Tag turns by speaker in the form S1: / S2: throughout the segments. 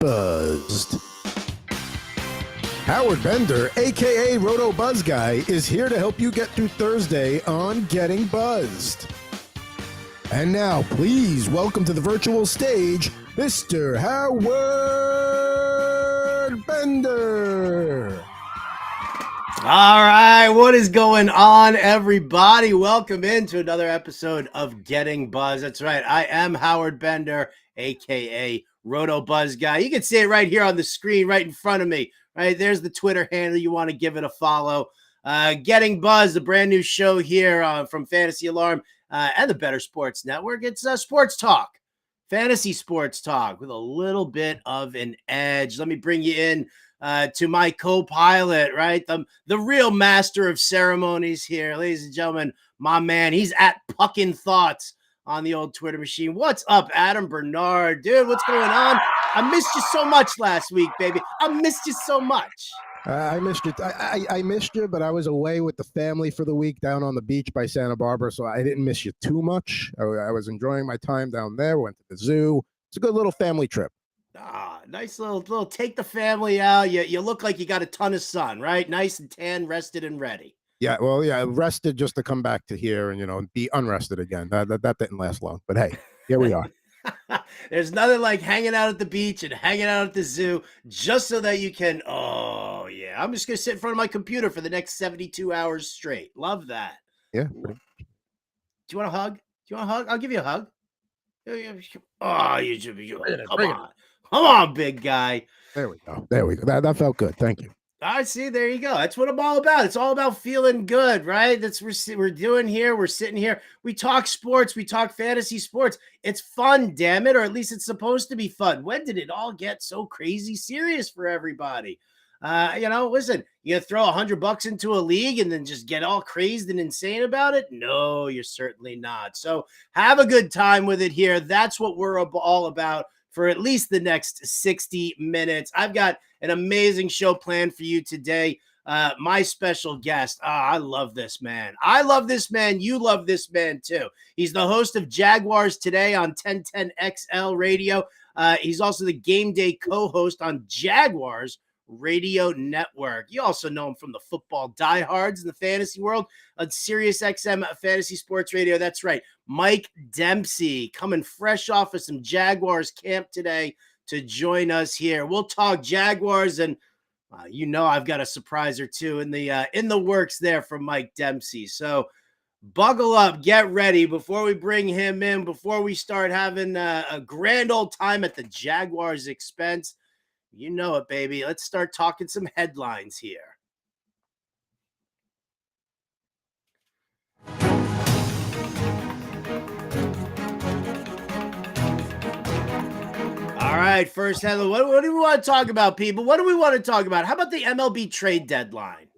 S1: Buzzed. Howard Bender, a.k.a. Roto Buzz Guy, is here to help you get through Thursday on Getting Buzzed. And now, please welcome to the virtual stage, Mr. Howard Bender.
S2: All right, what is going on, everybody? Welcome into another episode of Getting Buzz. That's right, I am Howard Bender, a.k.a. Roto Buzz Guy. You can see it right here on the screen, right in front of me. Right there's the Twitter handle. You want to give it a follow. Getting Buzz, a brand new show here from Fantasy Alarm and the Better Sports Network. It's sports talk, fantasy sports talk with a little bit of an edge. Let me bring you in to my co-pilot, right? The real master of ceremonies here, ladies and gentlemen, my man. He's at Puckin' Thoughts on the old Twitter machine. What's up, Adam Bernard? Dude, what's going on? I missed you so much last week, baby. I missed you so much.
S1: I missed you. I missed you, but I was away with the family for the week down on the beach by Santa Barbara, so I didn't miss you too much. I was enjoying my time down there. Went to the zoo. It's a good little family trip.
S2: Nice little take the family out. You look like you got a ton of sun, right? Nice and tan, rested and ready.
S1: Yeah, well, yeah, rested just to come back to here and, be unrested again. That didn't last long, but hey, here we are.
S2: There's nothing like hanging out at the beach and hanging out at the zoo just so that you can, I'm just going to sit in front of my computer for the next 72 hours straight. Love that.
S1: Yeah.
S2: Do you want a hug? I'll give you a hug. Oh, you should be. Come on, big guy.
S1: There we go. That felt good. Thank you.
S2: I see. There you go. That's what I'm all about. It's all about feeling good, right? That's what we're doing here. We're sitting here. We talk sports. We talk fantasy sports. It's fun, damn it, or at least it's supposed to be fun. When did it all get so crazy serious for everybody? Listen, you gonna throw $100 into a league and then just get all crazed and insane about it? No, you're certainly not. So have a good time with it here. That's what we're all about for at least the next 60 minutes. I've got an amazing show planned for you today. My special guest. I love this man. I love this man. You love this man too. He's the host of Jaguars Today on 1010XL Radio. He's also the game day co-host on Jaguars Radio Network. You also know him from the football diehards in the fantasy world on SiriusXM Fantasy Sports Radio. That's right. Mike Dempsey coming fresh off of some Jaguars camp today to join us here. We'll talk Jaguars, and I've got a surprise or two in the works there from Mike Dempsey. So buckle up, get ready before we bring him in, before we start having a grand old time at the Jaguars' expense. You know it, baby. Let's start talking some headlines here. All right, first headline. What do we want to talk about, people? What do we want to talk about? How about the MLB Trade Deadline?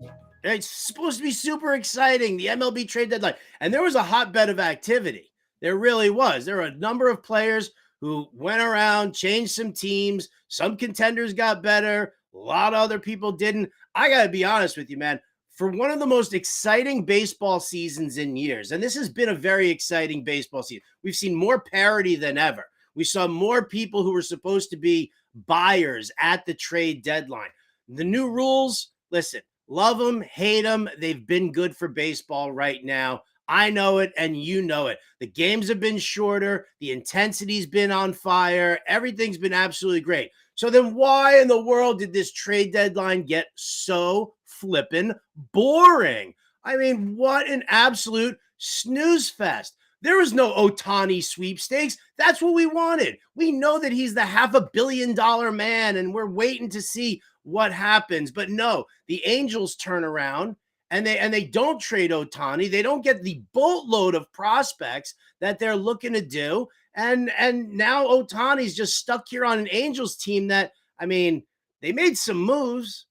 S2: It's supposed to be super exciting, the MLB Trade Deadline. And there was a hotbed of activity. There really was. There were a number of players who went around, changed some teams. Some contenders got better. A lot of other people didn't. I got to be honest with you, man. For one of the most exciting baseball seasons in years, and this has been a very exciting baseball season. We've seen more parity than ever. We saw more people who were supposed to be buyers at the trade deadline. The new rules, listen, love them, hate them. They've been good for baseball right now. I know it, and you know it. The games have been shorter. The intensity's been on fire. Everything's been absolutely great. So then why in the world did this trade deadline get so flippin' boring? I mean, what an absolute snooze fest. There was no Ohtani sweepstakes. That's what we wanted. We know that he's the $500 million man, and we're waiting to see what happens. But no, the Angels turn around and they don't trade Ohtani. They don't get the boatload of prospects that they're looking to do. And now Ohtani's just stuck here on an Angels team that, I mean, they made some moves.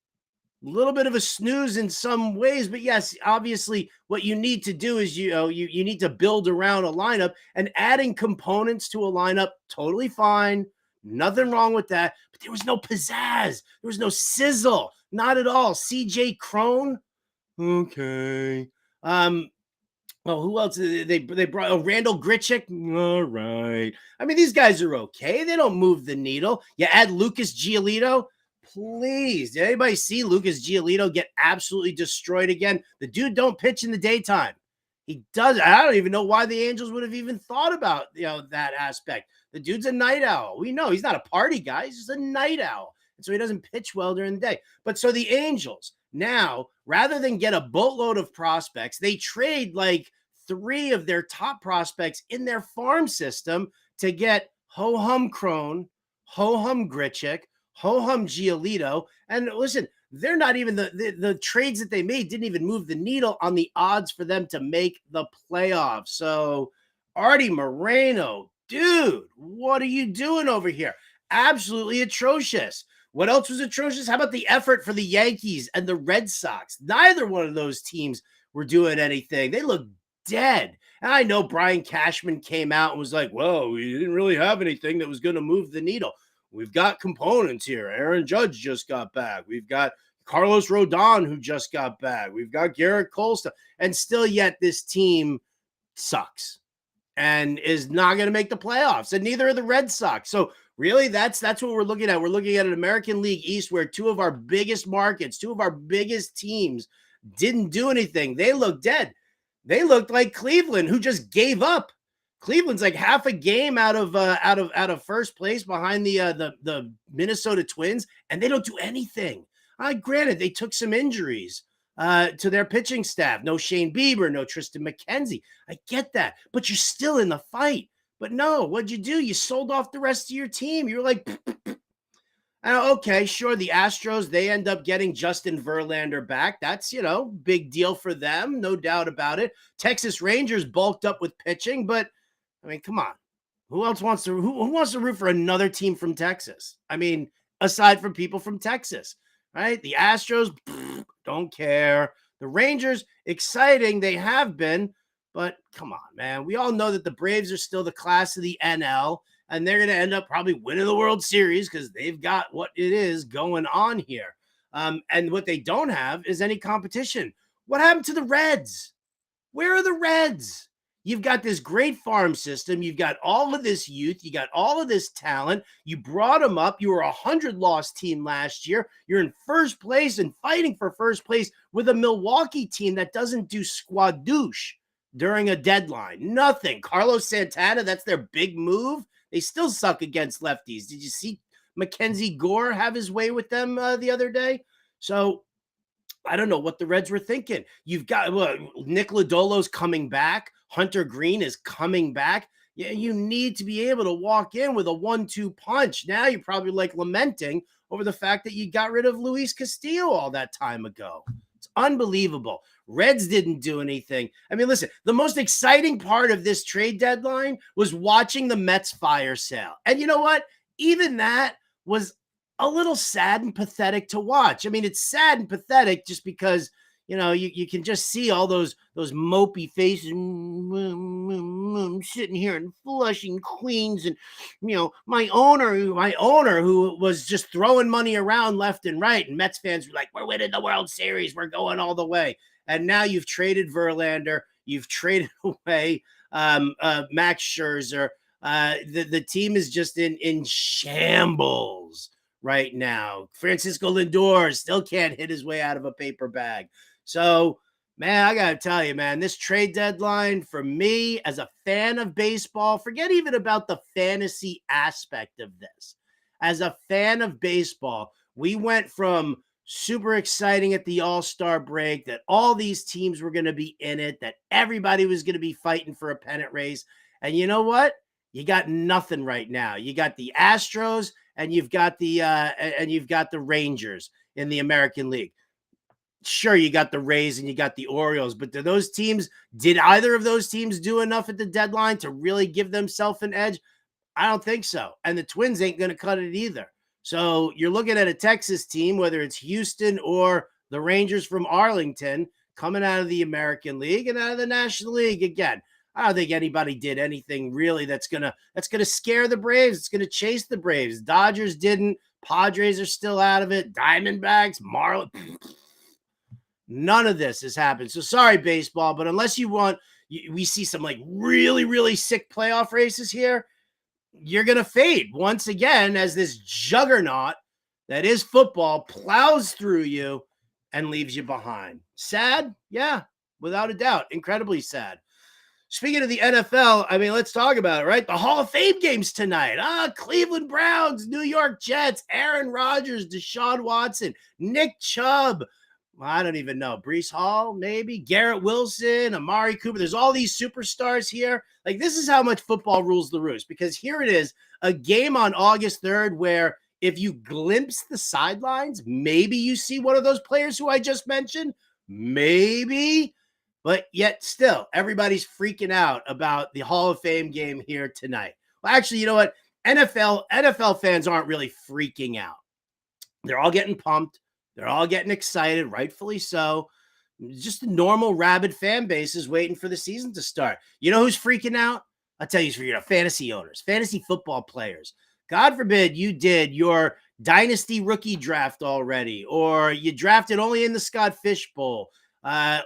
S2: A little bit of a snooze in some ways, but yes, obviously what you need to do is you need to build around a lineup, and adding components to a lineup, totally fine. Nothing wrong with that. But there was no pizzazz. There was no sizzle. Not at all. CJ Crone. Okay. Oh, who else? They brought Randall Grichuk. All right. I mean, these guys are okay. They don't move the needle. You add Lucas Giolito. Please, did anybody see Lucas Giolito get absolutely destroyed again? The dude don't pitch in the daytime. He does. I don't even know why the Angels would have even thought about that aspect. The dude's a night owl. We know he's not a party guy. He's just a night owl, and so he doesn't pitch well during the day. But so the Angels now, rather than get a boatload of prospects, they trade like 3 of their top prospects in their farm system to get ho-hum Crone, ho-hum Grichuk, ho-hum Giolito. And listen, they're not even the trades that they made didn't even move the needle on the odds for them to make the playoffs. So Artie Moreno, dude, what are you doing over here? Absolutely atrocious. What else was atrocious? How about the effort for the Yankees and the Red Sox? Neither one of those teams were doing anything. They looked dead. And I know Brian Cashman came out and was like, well, we didn't really have anything that was going to move the needle. We've got components here. Aaron Judge just got back. We've got Carlos Rodon, who just got back. We've got Garrett Colston. And still yet this team sucks and is not going to make the playoffs. And neither are the Red Sox. So really, that's what we're looking at. We're looking at an American League East where 2 of our biggest markets, 2 of our biggest teams didn't do anything. They look dead. They looked like Cleveland, who just gave up. Cleveland's like half a game out of first place behind the Minnesota Twins, and they don't do anything. Granted, they took some injuries to their pitching staff. No Shane Bieber, no Tristan McKenzie. I get that, but you're still in the fight. But no, what'd you do? You sold off the rest of your team. You're like, okay, sure. The Astros, they end up getting Justin Verlander back. That's, big deal for them. No doubt about it. Texas Rangers bulked up with pitching, but I mean, come on. Who else wants to root for another team from Texas? I mean, aside from people from Texas, right? The Astros, don't care. The Rangers, exciting. They have been, but come on, man. We all know that the Braves are still the class of the NL. And they're going to end up probably winning the World Series because they've got what it is going on here. And what they don't have is any competition. What happened to the Reds? Where are the Reds? You've got this great farm system. You've got all of this youth. You got all of this talent. You brought them up. You were a 100-loss team last year. You're in first place and fighting for first place with a Milwaukee team that doesn't do squadouche during a deadline. Nothing. Carlos Santana, that's their big move. They still suck against lefties. Did you see Mackenzie Gore have his way with them the other day? So I don't know what the Reds were thinking. You've got Nick Lodolo's coming back. Hunter Green is coming back. Yeah, you need to be able to walk in with a 1-2 punch. Now you're probably like lamenting over the fact that you got rid of Luis Castillo all that time ago. It's unbelievable. Reds didn't do anything. I mean, listen, the most exciting part of this trade deadline was watching the Mets fire sale. And you know what? Even that was a little sad and pathetic to watch. I mean, it's sad and pathetic just because, you can just see all those mopey faces sitting here in Flushing, Queens. And, my owner who was just throwing money around left and right. And Mets fans were like, we're winning the World Series. We're going all the way. And now you've traded Verlander. You've traded away Max Scherzer. The team is just in shambles right now. Francisco Lindor still can't hit his way out of a paper bag. So, man, I got to tell you, man, this trade deadline for me as a fan of baseball, forget even about the fantasy aspect of this. As a fan of baseball, we went from super exciting at the All-Star break that all these teams were going to be in it, that everybody was going to be fighting for a pennant race. And you know what? You got nothing right now. You got the Astros and you've got the Rangers in the American League. Sure, you got the Rays and you got the Orioles, but did either of those teams do enough at the deadline to really give themselves an edge? I don't think so. And the Twins ain't going to cut it either. So you're looking at a Texas team, whether it's Houston or the Rangers from Arlington, coming out of the American League and out of the National League again. I don't think anybody did anything really that's gonna scare the Braves. It's gonna chase the Braves. Dodgers didn't. Padres are still out of it. Diamondbacks, Marlins. None of this has happened. So sorry, baseball, but unless you want we see some like really, really sick playoff races here, you're going to fade once again as this juggernaut that is football plows through you and leaves you behind. Sad? Yeah, without a doubt. Incredibly sad. Speaking of the NFL, I mean, let's talk about it, right? The Hall of Fame games tonight. Cleveland Browns, New York Jets, Aaron Rodgers, Deshaun Watson, Nick Chubb. I don't even know. Breece Hall, maybe. Garrett Wilson, Amari Cooper. There's all these superstars here. Like, this is how much football rules the roost, because here it is, a game on August 3rd where if you glimpse the sidelines, maybe you see one of those players who I just mentioned. Maybe. But yet still, everybody's freaking out about the Hall of Fame game here tonight. Well, actually, you know what? NFL fans aren't really freaking out. They're all getting pumped. They're all getting excited, rightfully so. Just the normal rabid fan base is waiting for the season to start. You know who's freaking out? I'll tell you, for fantasy owners, fantasy football players. God forbid you did your dynasty rookie draft already, or you drafted only in the Scott Fish Bowl,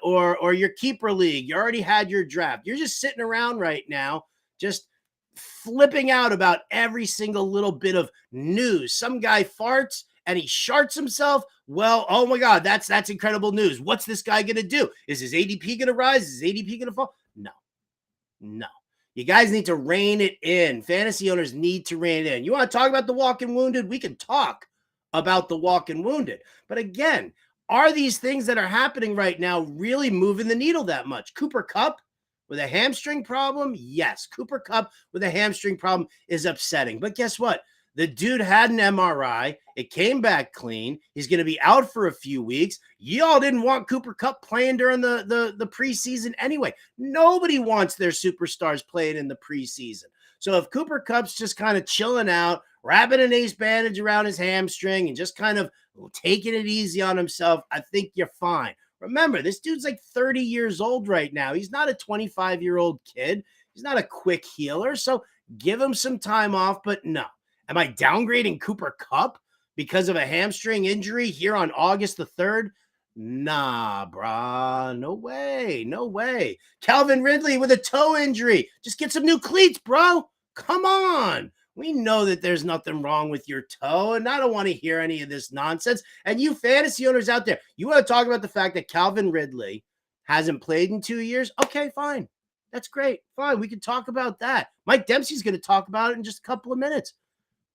S2: or your keeper league. You already had your draft. You're just sitting around right now, just flipping out about every single little bit of news. Some guy farts and he sharts himself. Well, oh my God, that's incredible news. What's this guy going to do? Is his ADP going to rise? Is his ADP going to fall? No. You guys need to rein it in. Fantasy owners need to rein it in. You want to talk about the walking wounded? We can talk about the walking wounded. But again, are these things that are happening right now really moving the needle that much? Cooper Kupp with a hamstring problem? Yes. Cooper Kupp with a hamstring problem is upsetting. But guess what? The dude had an MRI. It came back clean. He's going to be out for a few weeks. Y'all didn't want Cooper Kupp playing during the preseason anyway. Nobody wants their superstars playing in the preseason. So if Cooper Kupp's just kind of chilling out, wrapping an ace bandage around his hamstring and just kind of taking it easy on himself, I think you're fine. Remember, this dude's like 30 years old right now. He's not a 25-year-old kid. He's not a quick healer. So give him some time off, but no. Am I downgrading Cooper Kupp because of a hamstring injury here on August the 3rd? Nah, brah. No way. Calvin Ridley with a toe injury. Just get some new cleats, bro. Come on. We know that there's nothing wrong with your toe, and I don't want to hear any of this nonsense. And you fantasy owners out there, you want to talk about the fact that Calvin Ridley hasn't played in 2 years? Okay, fine. That's great. Fine. We can talk about that. Mike Dempsey's going to talk about it in just a couple of minutes.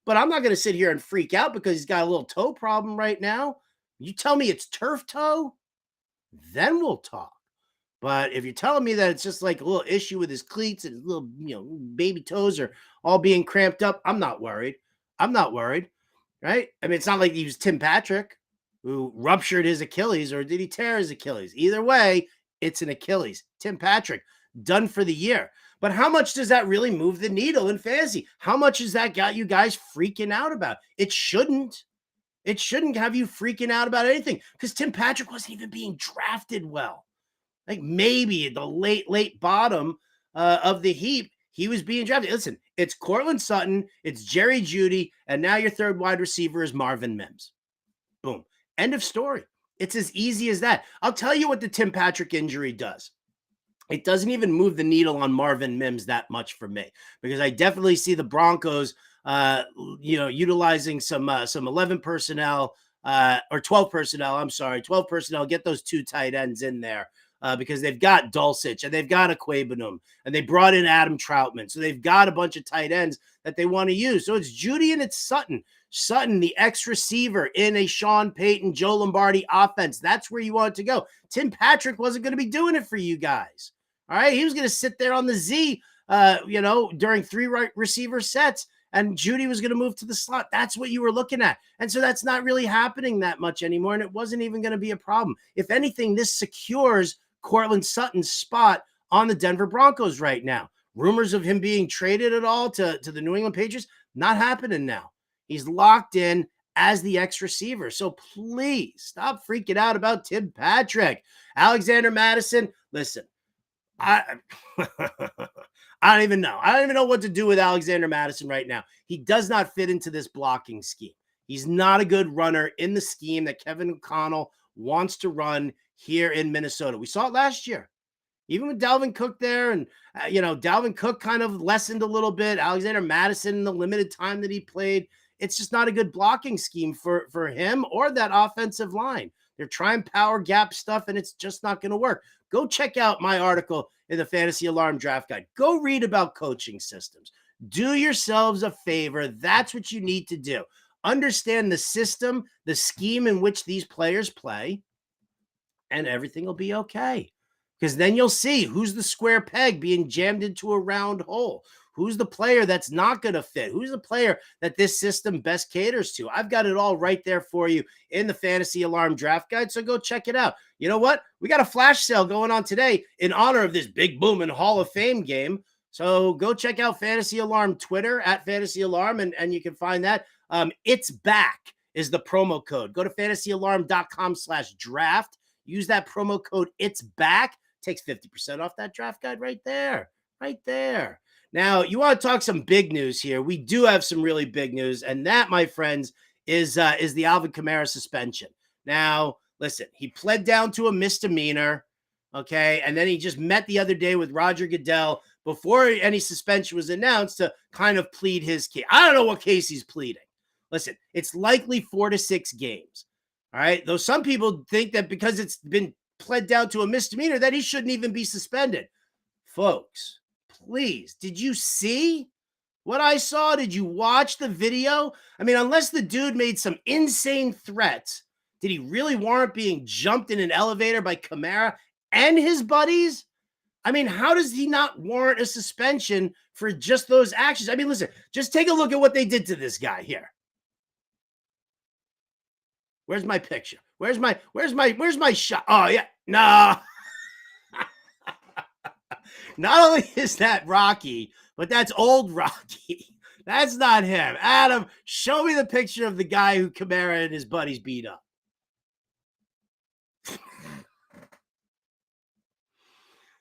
S2: But I'm not going to sit here and freak out because he's got a little toe problem right now. You tell me it's turf toe, then we'll talk. But if you're telling me that it's just like a little issue with his cleats and his little, baby toes are all being cramped up, I'm not worried. Right? I mean, it's not like he was Tim Patrick who ruptured his Achilles, or did he tear his Achilles? Either way, it's an Achilles. Tim Patrick, done for the year. But how much does that really move the needle in fantasy? How much has that got you guys freaking out about? It shouldn't. It shouldn't have you freaking out about anything, because Tim Patrick wasn't even being drafted well. Like maybe at the late bottom of the heap, he was being drafted. Listen, it's Cortland Sutton, it's Jerry Jeudy, and now your third wide receiver is Marvin Mims. Boom. End of story. It's as easy as that. I'll tell you what the Tim Patrick injury does. It doesn't even move the needle on Marvin Mims that much for me, because I definitely see the Broncos, utilizing some 11 personnel or 12 personnel. I'm sorry, 12 personnel. Get those two tight ends in there because they've got Dulcich and they've got Aquabenum and they brought in Adam Troutman. So they've got a bunch of tight ends that they want to use. So it's Jeudy and it's Sutton. Sutton, the X receiver in a Sean Payton, Joe Lombardi offense. That's where you want it to go. Tim Patrick wasn't going to be doing it for you guys. All right. He was going to sit there on the Z, during three receiver sets, and Jeudy was going to move to the slot. That's what you were looking at. And so that's not really happening that much anymore. And it wasn't even going to be a problem. If anything, this secures Cortland Sutton's spot on the Denver Broncos right now. Rumors of him being traded at all to the New England Patriots, not happening now. He's locked in as the X receiver. So please stop freaking out about Tim Patrick. Alexander Mattison, listen, I don't even know. I don't even know what to do with Alexander Mattison right now. He does not fit into this blocking scheme. He's not a good runner in the scheme that Kevin O'Connell wants to run here in Minnesota. We saw it last year. Even with Dalvin Cook there, and Dalvin Cook kind of lessened a little bit. Alexander Madison in the limited time that he played, it's just not a good blocking scheme for him or that offensive line. They're trying power gap stuff, and it's just not going to work. Go check out my article in the Fantasy Alarm Draft Guide. Go read about coaching systems. Do yourselves a favor. That's what you need to do. Understand the system, the scheme in which these players play, and everything will be okay. Because then you'll see who's the square peg being jammed into a round hole. Who's the player that's not going to fit? Who's the player that this system best caters to? I've got it all right there for you in the Fantasy Alarm Draft Guide, so go check it out. You know what? We got a flash sale going on today in honor of this big booming Hall of Fame game. So go check out Fantasy Alarm Twitter at Fantasy Alarm, and you can find that. It's back is the promo code. Go to fantasyalarm.com/draft. Use that promo code It's Back. Takes 50% off that draft guide right there. Right there. Now, you want to talk some big news here. We do have some really big news, and that, my friends, is the Alvin Kamara suspension. Now, listen, he pled down to a misdemeanor, okay, and then he just met the other day with Roger Goodell before any suspension was announced to kind of plead his case. I don't know what case he's pleading. Listen, it's likely 4 to 6 games, all right? Though some people think that because it's been pled down to a misdemeanor that he shouldn't even be suspended. Folks, please, did you see what I saw? Did you watch the video? I mean, unless the dude made some insane threats, did he really warrant being jumped in an elevator by Kamara and his buddies? I mean, how does he not warrant a suspension for just those actions? I mean, listen, just take a look at what they did to this guy here. Where's my picture? Where's my shot? Oh, yeah. No. Not only is that Rocky, but that's old Rocky. That's not him. Adam, show me the picture of the guy who Kamara and his buddies beat up.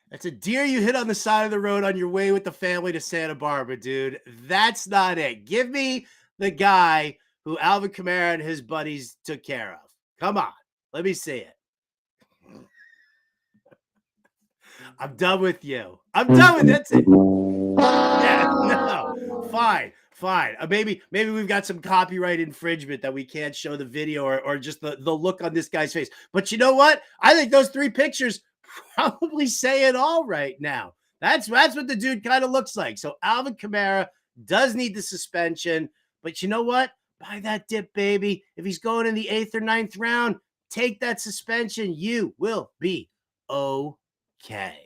S2: That's a deer you hit on the side of the road on your way with the family to Santa Barbara, dude. That's not it. Give me the guy who Alvin Kamara and his buddies took care of. Come on. Let me see it. I'm done with you. I'm done with that's it. Yeah, no. Fine. Maybe we've got some copyright infringement that we can't show the video or just the look on this guy's face. But you know what? I think those 3 pictures probably say it all right now. That's what the dude kind of looks like. So Alvin Kamara does need the suspension. But you know what? Buy that dip, baby. If he's going in the 8th or 9th round, take that suspension. You will be okay.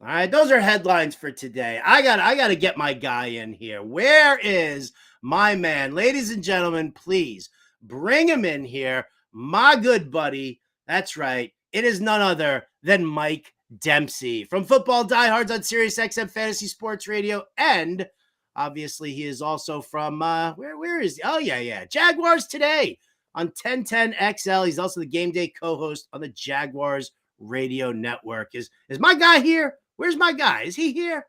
S2: All right, those are headlines for today. I got to get my guy in here. Where is my man? Ladies and gentlemen, please bring him in here. My good buddy. That's right. It is none other than Mike Dempsey from Football Diehards on SiriusXM Fantasy Sports Radio. And obviously he is also from, where is he? Oh, yeah. Jaguars Today on 1010 XL. He's also the game day co-host on the Jaguars Radio Network. Is my guy here? Where's my guy? Is he here?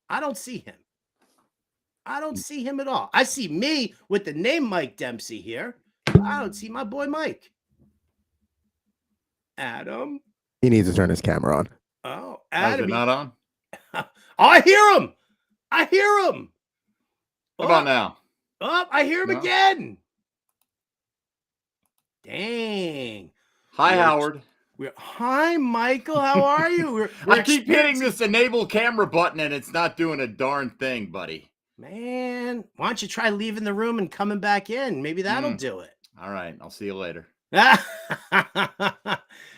S2: I don't see him. I don't see him at all. I see me with the name Mike Dempsey here. I don't see my boy Mike. Adam.
S1: He needs to turn his camera on.
S2: Oh, Adam.
S3: Is it not on?
S2: Oh, I hear him.
S3: How about now?
S2: Oh, I hear him again. Dang.
S3: Hi, Howard.
S2: Hi, Michael. How are you?
S3: I keep hitting this enable camera button and it's not doing a darn thing, buddy.
S2: Man, why don't you try leaving the room and coming back in? Maybe that'll do it.
S3: All right. I'll see you later.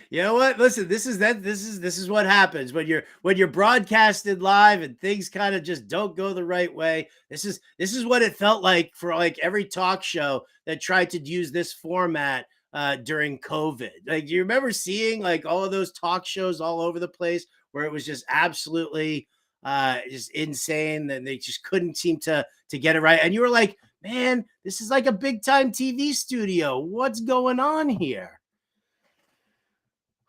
S2: You know what? Listen, this is what happens when you're broadcasted live and things kind of just don't go the right way. This is what it felt like for like every talk show that tried to use this format during COVID. Like, do you remember seeing like all of those talk shows all over the place where it was just absolutely just insane and they just couldn't seem to get it right? And you were like, man, this is like a big time TV studio. What's going on here?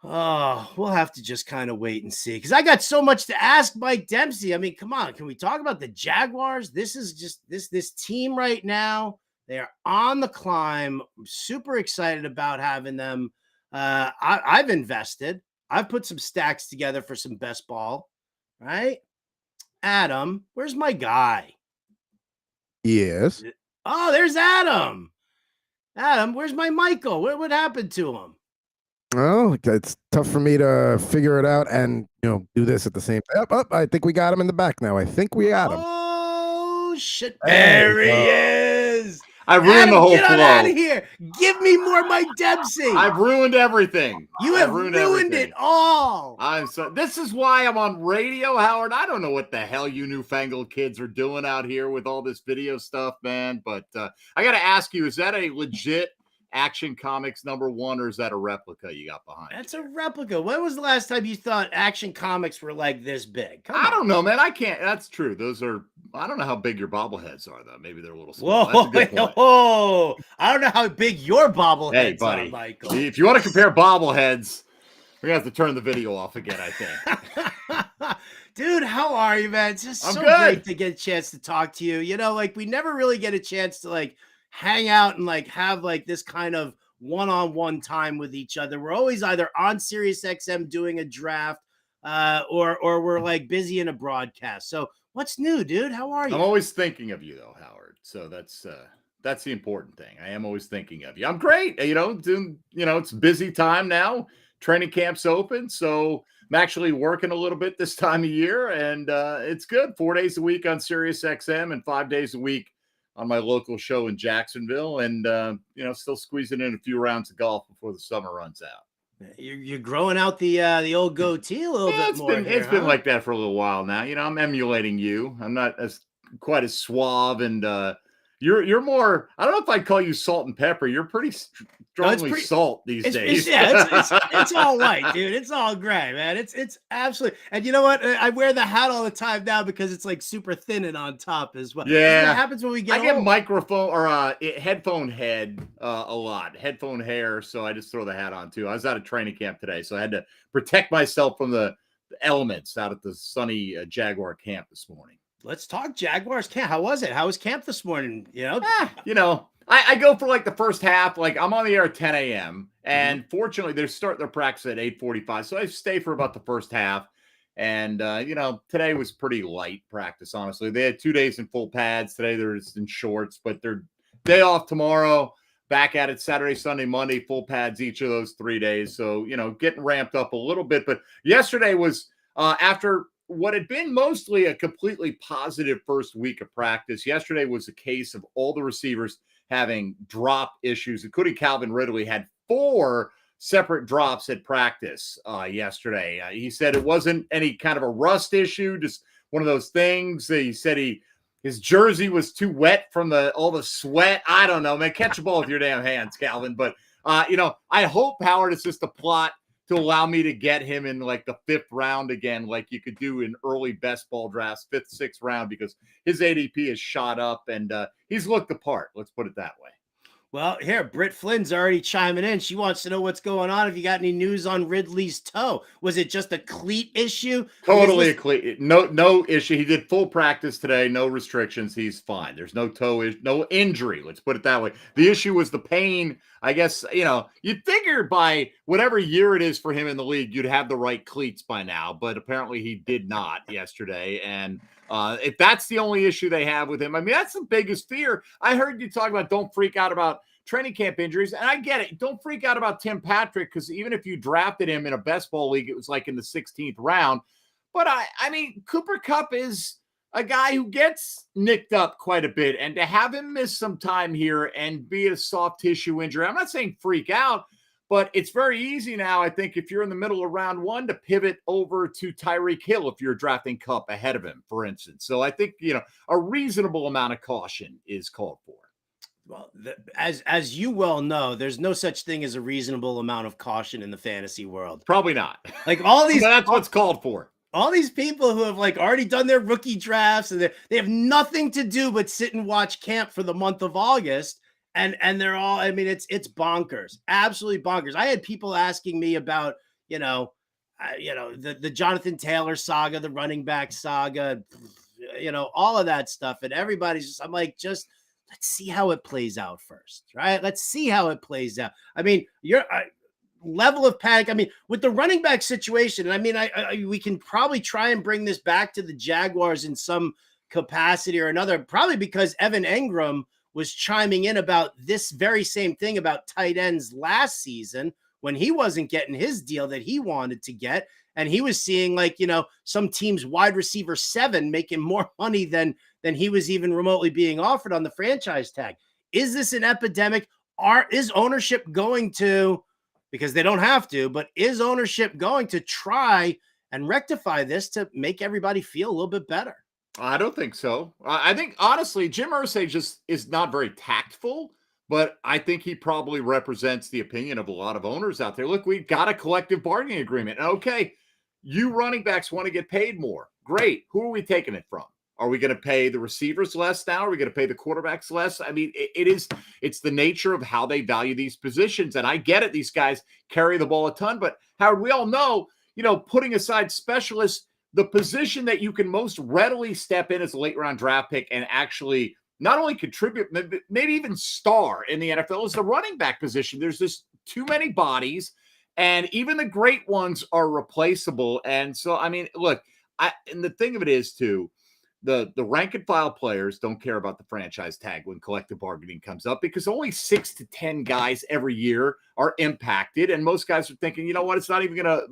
S2: Oh, we'll have to just kind of wait and see, because I got so much to ask Mike Dempsey. I mean, come on. Can we talk about the Jaguars? This is just this team right now. They are on the climb. I'm super excited about having them. I've invested. I've put some stacks together for some best ball, right? Adam, where's my guy?
S1: Yes.
S2: Oh, there's Adam. Adam, where's my Michael? What happened to him?
S1: Oh, it's tough for me to figure it out and do this at the same time. I think we got him in the back now. I think we got him.
S2: Oh shit!
S1: There
S2: There
S1: we
S2: he
S1: go.
S2: is.
S3: I ruined
S2: Adam,
S3: the whole
S2: get on
S3: flow.
S2: out of here. Give me more Mike Dempsey.
S3: I've ruined everything.
S2: You
S3: I've
S2: have ruined it
S3: everything.
S2: all.
S3: This is why I'm on radio, Howard. I don't know what the hell you newfangled kids are doing out here with all this video stuff, man. But I got to ask you, is that a legit Action Comics #1, or is that a replica you got behind?
S2: That's a replica. When was the last time you thought Action Comics were like this big?
S3: I don't know, man. I can't. That's true. Those are. I don't know how big your bobbleheads are, though. Maybe they're a little small.
S2: Whoa,
S3: That's a good point.
S2: whoa! I don't know how big your bobbleheads
S3: Hey, buddy.
S2: are, Michael.
S3: If you want to compare bobbleheads, we're gonna have to turn the video off again, I think.
S2: Dude, how are you, man? It's just
S3: I'm
S2: so
S3: good.
S2: great to get a chance to talk to you. Like we never really get a chance to like hang out and like have like this kind of one-on-one time with each other. We're always either on SiriusXM doing a draft, or we're like busy in a broadcast. So what's new, dude? How are you?
S3: I'm always thinking of you, though, Howard. So that's the important thing. I am always thinking of you. I'm great. Doing. It's busy time now. Training camp's open, so I'm actually working a little bit this time of year, and it's good. 4 days a week on SiriusXM and 5 days a week on my local show in Jacksonville, and still squeezing in a few rounds of golf before the summer runs out.
S2: You're growing out the old goatee a little bit more.
S3: It's been like that for a little while now. I'm emulating you. I'm not quite as suave, and you're more. I don't know if I'd call you salt and pepper. You're pretty strongly salt these days.
S2: It's all right, dude. It's all great, man. It's absolutely. And you know what? I wear the hat all the time now because it's like super thin and on top as well.
S3: Yeah,
S2: what happens when we get.
S3: I get microphone or headphone head a lot, headphone hair. So I just throw the hat on too. I was out of training camp today, so I had to protect myself from the elements out at the sunny Jaguar camp this morning.
S2: Let's talk Jaguars camp. How was it? How was camp this morning?
S3: I go for like the first half. Like I'm on the air at 10 a.m. And fortunately, they start their practice at 8:45. So I stay for about the first half. And, today was pretty light practice, honestly. They had 2 days in full pads. Today they're just in shorts, but they're day off tomorrow. Back at it Saturday, Sunday, Monday, full pads each of those 3 days. So, getting ramped up a little bit. But yesterday was after what had been mostly a completely positive first week of practice. Yesterday was a case of all the receivers having drop issues, including Calvin Ridley had 4 separate drops at practice yesterday. He said it wasn't any kind of a rust issue, just one of those things. He said his jersey was too wet from all the sweat. I don't know, man. Catch a ball with your damn hands, Calvin. But, I hope, Howard, it's just a plot to allow me to get him in like the 5th round again, like you could do in early best ball drafts, 5th, 6th round, because his ADP has shot up and he's looked the part. Let's put it that way.
S2: Well, here, Britt Flynn's already chiming in. She wants to know what's going on. Have you got any news on Ridley's toe? Was it just a cleat issue?
S3: Totally a cleat. No issue. He did full practice today. No restrictions. He's fine. There's no no injury. Let's put it that way. The issue was the pain. I guess, you'd figure by whatever year it is for him in the league, you'd have the right cleats by now, but apparently he did not yesterday. And if that's the only issue they have with him, I mean, that's the biggest fear. I heard you talk about don't freak out about training camp injuries, and I get it. Don't freak out about Tim Patrick, because even if you drafted him in a best ball league, it was like in the 16th round. But I mean, Cooper Kupp is a guy who gets nicked up quite a bit, and to have him miss some time here and be a soft tissue injury, I'm not saying freak out, but it's very easy now, I think, if you're in the middle of round 1 to pivot over to Tyreek Hill if you're drafting Kupp ahead of him, for instance. So I think, a reasonable amount of caution is called for.
S2: Well, as you well know, there's no such thing as a reasonable amount of caution in the fantasy world.
S3: Probably not.
S2: Like all these,
S3: that's what's called for.
S2: All these people who have like already done their rookie drafts and they have nothing to do but sit and watch camp for the month of August. And they're all, I mean, it's bonkers, absolutely bonkers. I had people asking me about, the Jonathan Taylor saga, the running back saga, all of that stuff. And everybody's just, I'm like, let's see how it plays out first, right? Let's see how it plays out. I mean, level of panic. I mean, with the running back situation, and I mean, we can probably try and bring this back to the Jaguars in some capacity or another, probably because Evan Engram was chiming in about this very same thing about tight ends last season when he wasn't getting his deal that he wanted to get. And he was seeing, like, you know, some teams wide receiver 7 making more money than he was even remotely being offered on the franchise tag. Is this an epidemic? Is ownership going to, because they don't have to, but is ownership going to try and rectify this to make everybody feel a little bit better?
S3: I don't think so. I think, honestly, Jim Irsay just is not very tactful, but I think he probably represents the opinion of a lot of owners out there. Look, we've got a collective bargaining agreement. Okay, you running backs want to get paid more. Great. Who are we taking it from? Are we going to pay the receivers less now? Are we going to pay the quarterbacks less? I mean, it's the nature of how they value these positions. And I get it. These guys carry the ball a ton, but Howard, we all know, you know, putting aside specialists, the position that you can most readily step in as a late round draft pick and actually not only contribute, maybe even star in the NFL is the running back position. There's just too many bodies, and even the great ones are replaceable. And so, I mean, look, and the thing of it is too, the rank and file players don't care about the franchise tag when collective bargaining comes up, because only 6 to 10 guys every year are impacted. And most guys are thinking, you know what, it's not even going to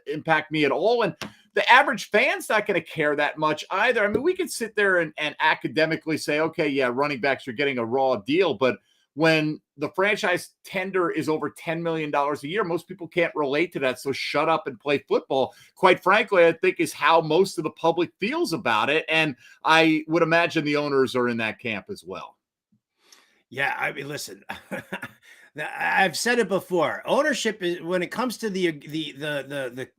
S3: impact me at all. And the average fan's not going to care that much either. I mean, we could sit there and academically say, okay, yeah, running backs are getting a raw deal, but when the franchise tender is over $10 million a year, most people can't relate to that. So shut up and play football, quite frankly, I think is how most of the public feels about it. And I would imagine the owners are in that camp as well.
S2: Yeah, I mean, listen, I've said it before. Ownership is, when it comes to the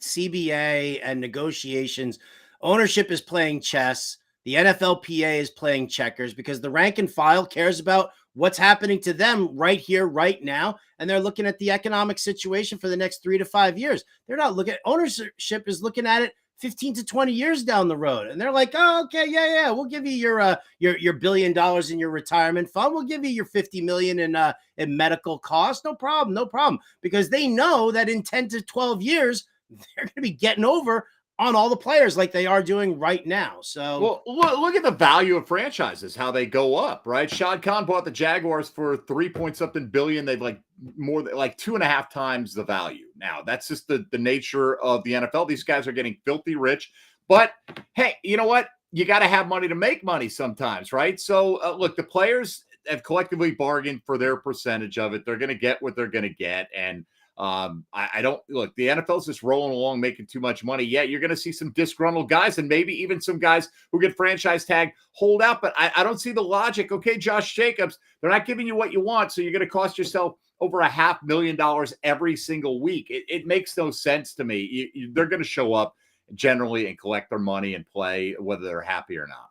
S2: CBA and negotiations, ownership is playing chess. The NFLPA is playing checkers, because the rank and file cares about what's happening to them right here, right now. And they're looking at the economic situation for the next 3 to 5 years. They're not looking at ownership is looking at it 15 to 20 years down the road. And they're like, oh, okay, yeah. We'll give you your $1 billion in your retirement fund. We'll give you your $50 million in medical costs. No problem. Because they know that in 10 to 12 years, they're going to be getting over on all the players like they are doing right now. So,
S3: well, look at the value of franchises, how they go up, right? Shad Khan bought the Jaguars for 3-point-something billion. They've like more than like 2.5 times the value. Now that's just the nature of the NFL. These guys are getting filthy rich, but hey, you know what? You got to have money to make money sometimes, right? So look, the players have collectively bargained for their percentage of it. They're going to get what they're going to get. And I don't look, the NFL's just rolling along, making too much money. Yeah, you're going to see some disgruntled guys and maybe even some guys who get franchise tag hold out, but I don't see the logic. Okay, Josh Jacobs, they're not giving you what you want, so you're going to cost yourself over $500,000 every single week. It makes no sense to me. They're going to show up generally and collect their money and play, whether they're happy or not.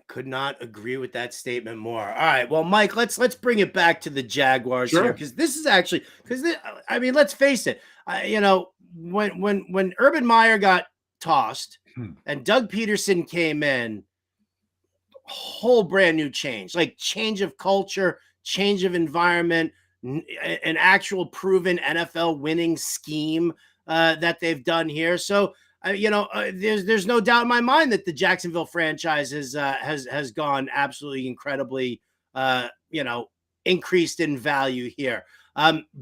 S2: Could not agree with that statement more. All right, well, Mike, let's bring it back to the Jaguars here, because this is actually, I mean, let's face it, you know, when Urban Meyer got tossed and Doug Peterson came in, whole brand new change, like change of culture, change of environment, an actual proven NFL winning scheme that they've done here. So, you know, there's no doubt in my mind that the Jacksonville franchise has gone absolutely incredibly, you know, increased in value here.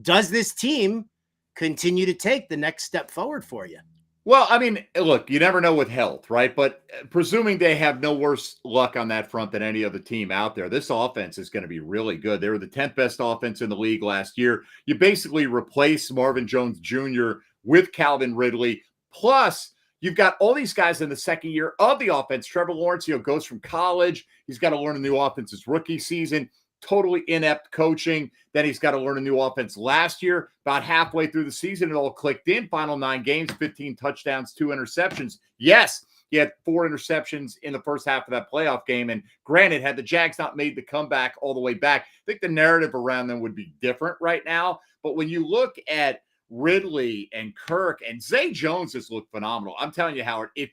S2: Does this team continue to take the next step forward for you?
S3: Well, I mean, look, you never know with health, right? But presuming they have no worse luck on that front than any other team out there, this offense is going to be really good. They were the 10th best offense in the league last year. You basically replace Marvin Jones Jr. with Calvin Ridley. Plus, you've got all these guys in the second year of the offense. Trevor Lawrence, you know, goes from college. He's got to learn a new offense his rookie season. Totally inept coaching. Then he's got to learn a new offense last year. About halfway through the season, it all clicked in. Final 9 games, 15 touchdowns, 2 interceptions. Yes, he had 4 interceptions in the first half of that playoff game. And granted, had the Jags not made the comeback all the way back, I think the narrative around them would be different right now. But when you look at Ridley and Kirk and Zay Jones has looked phenomenal. I'm telling you, Howard, if